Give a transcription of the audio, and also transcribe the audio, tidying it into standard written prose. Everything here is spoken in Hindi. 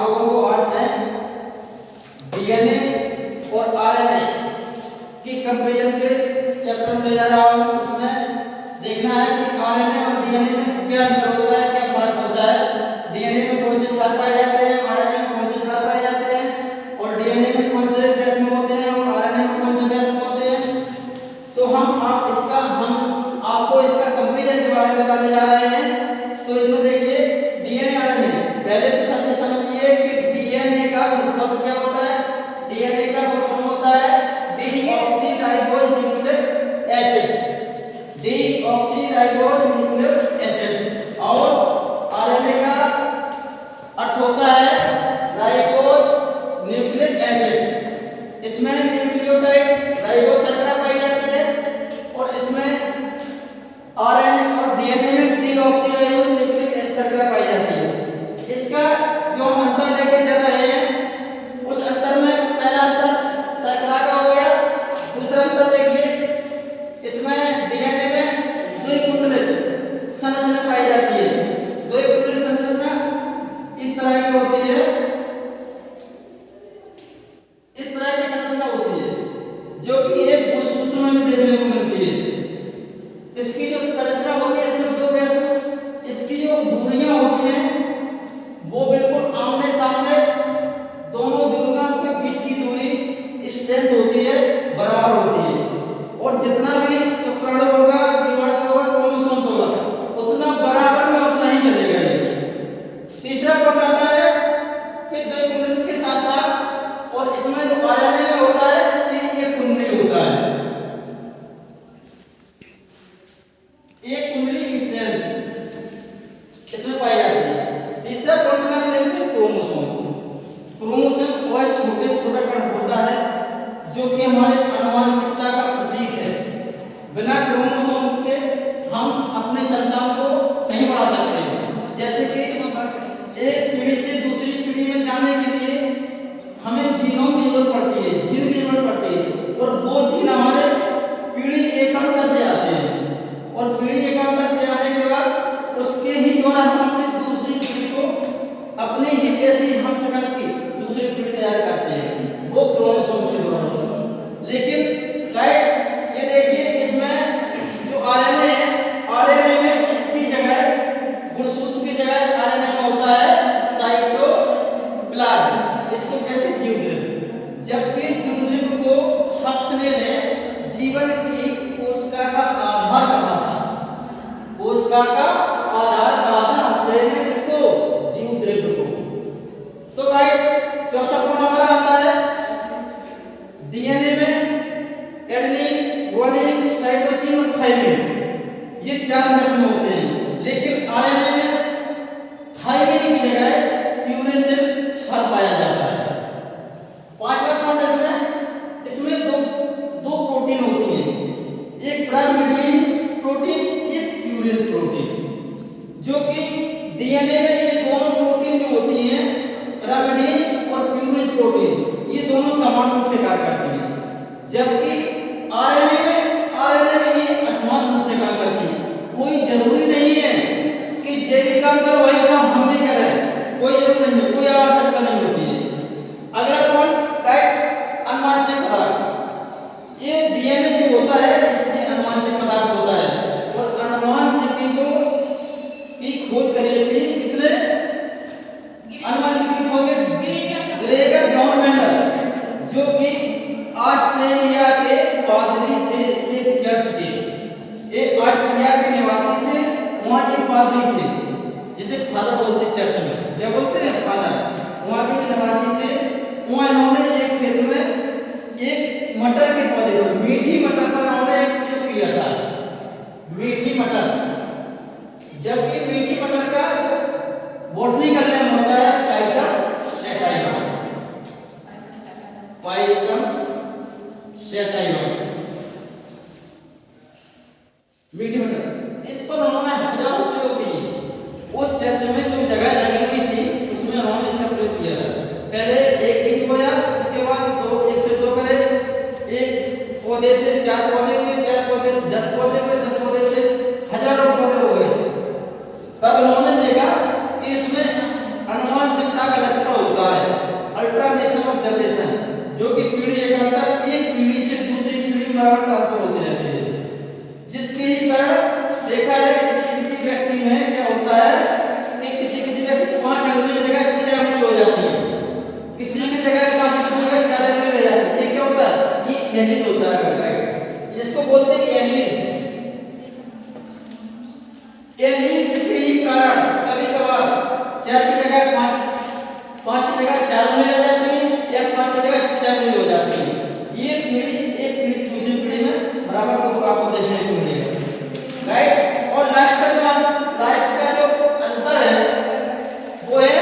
लोगों को आज मैं डीएनए और आरएनए की कंपैरिजन के चैप्टर में ले जा रहा हूँ। उसमें देखना है कि आरएनए और डीएनए में क्या अंतर होता है, क्या फर्क होता है। डीएनए में कौन से क्षार पाए जाते हैं, आरएनए में कौन से क्षार पाए जाते हैं, और डीएनए में कौन से बेस में होते हैं और आरएनए में कौन से बेस में होते हैं। तो हम आपको इसका कंपैरिजन के बारे में बताने जा रहे हैं। तो इसमें देखिए डीएनए आरएनए, पहले तो समझिए कि डीएनए का मतलब क्या होता है। डीएनए का मतलब होता है deoxyribose nucleic acid, deoxyribose nucleic acid, और आरएनए का अर्थ होता है राइबोज न्यूक्लिक एसिड। इसमें न्यूक्लियोटाइड्स राइबोज शर्करा पाई जाती है, और इसमें आरएनए और डीएनए में डीऑक्सीराइबोज न्यूक्लिक एसिड शर्करा पाई जाती है। इसका जो हम अंतर लेके चल रहे हैं, उस अंतर में पहला अंतर शर्करा का हो गया। दूसरा अंतर देखिए, इसमें डीएनए में द्विकुंडलित संरचना पाई जाती है। द्विकुंडलित संरचना इस तरह की होती है, इस तरह की संरचना होती है, जो कि एक गुणसूत्र में भी देखने को मिलती है। इसकी जो संरचना होती है, इसमें दो बेस, इसकी जो दूरियां होती हैं वो बिल्कुल आमने सामने, दोनों दूरियों के बीच की दूरी स्ट्रेंथ होती है, बराबर होती है। और जितना भी शुक्राणु होगा, जीवाणु होगा, क्रोमोसोम्स होगा, उतना बराबर में उतना ही चलेगा ये। तीसरा पॉइंट आता है कि द्विकुंडलित के साथ साथ, और इसमें जो आरएनए में होता है एक कुंडली होता है, एक कुंडली स्ट्रेंथ इसमें पाई जाती है। तीसरा पॉइंट में हम लेते हैं क्रोमोसोम। क्रोमोसोम वह छोटे से छोटा कण होता है जो कि हमारे आनुवंशिकता का प्रतीक है। बिना क्रोमोसोम्स के हम अपने संतान को नहीं बढ़ा सकते। जैसे कि एक पीढ़ी से दूसरी पीढ़ी में जाने के लिए हमें जीनों की जरूरत पड़ती है, जीन की जरूरत पड़ती है, और वो जीन हमारे पीढ़ी एकांतर से आते हैं, और पीढ़ी एकांतर से आने के बाद उसके ही द्वारा हम अपनी दूसरी पीढ़ी को अपने ही जैसी हम शकल की दूसरी पीढ़ी तैयार करते हैं, वो क्रोमोसोम्स के द्वारा। लेकिन राइट, ये देखिए इसमें जो आरएनए है, आरएनए में इसकी जगह, गुणसूत्र की जगह आरएनए में होता है साइटोप्लाज्म, इसको कहते हैं जीवद्रिप। जबकि जीवद्रिप को हक्सले ने जीवन की कोशिका का आधार कहा था, कोशिका का आधार कहा था हक्सले ने इसको, जीवद्रिप को। तो गाइस चौथा पॉइंट हमारा आता है डीएनए में एडेनिन, ग्वानिन, साइटोसिन और थाइमिन, ये चार बेस में होते हैं। लेकिन आरएनए में थाइमिन की जगह यूरेसिल क्षार पाया जाता है। पांचवा पॉइंट इसमें दो प्रोटीन होती हैं, एक पिरामिडीन प्रोटीन, एक प्यूरिन प्रोटीन, जो कि डीएनए में ये दोनों प्रोटीन जो होती हैं, पिरामिडीन और प्यूरिन प्रोटीन, ये दोनों समान रूप से कार्य करती हैं। जबकि आरएनए में ये असमान रूप से कार्य करती है। कोई जरूरी नहीं है कि जैविक काम करो वही काम हम भी करें, कोई जरूरी नहीं है, कोई आवश्यकता नहीं होती है। अगला पॉइंट राइट, अनुवांशिक पदार्थ। ये डीएनए जो होता है इसमें अनुवांशिक पदार्थ होता है, और अनुवांशिकी की खोज करी थी किसने? अनुवांशिकी की खोज ग्रेगर जॉन मेंडल, जो कि ऑस्ट्रेलिया के पादरी थे, एक चर्च के, ये ऑस्ट्रेलिया के निवासी थे। वहाँ एक पादरी थे जिसे फादर बोलते चर्च में, क्या बोलते हैं? फादर। वहाँ के जो निवासी थे, वहाँ इन्होंने एक खेत में एक मटर के पौधे पर, मीठी मटर पर उन्होंने एक प्रयोग किया था, मीठी मटर। जबकि मीठी मटर का बॉटनिकल नेम होता है पाइसम सैटाइवा, पाइसम सैटाइवा, मीठी मटर। इस पर उन्होंने हजारों प्रयोग किए। उस चर्च में जो जगह लगी हुई थी उसमें उन्होंने इसका प्रयोग किया था। पहले एक बीज बोया, उसके बाद एक से दो करे, एक पौधे से 4 पौधे हुए, 4 पौधे से 10 पौधे हुए, 10 पौधे से हजारों पौधे हो गए। तब उन्होंने देखा कि इसमें अल्टरनेशन ऑफ जनरेशन, जो कि पीढ़ी एकांतर एक पीढ़ी से दूसरी पीढ़ी में बराबर ट्रांसफर होती रहती है, जिसके कारण देखा है किसी व्यक्ति में क्या होता है कि किसी व्यक्ति 5 अंगुली की जगह 6 अंगुली हो जाती है, किसी की जगह 5 अंगुली की जगह 4 अंगुली रह जाती है। ये क्या होता है? ये एलिल होता है, राइट, जिसको बोलते हैं एलिल्स। एलिल्स के ही कारण कभी कभार 4 की जगह 5 की जगह 4 अंगुली रह जाती है या 5 की जगह 6 अंगुली हो जाती है। ये पीढ़ी एक पीढ़ी से दूसरी पीढ़ी में बराबर को आपको देखने को मिलेगा, राइट। और लास्ट का जो अंतर है वो है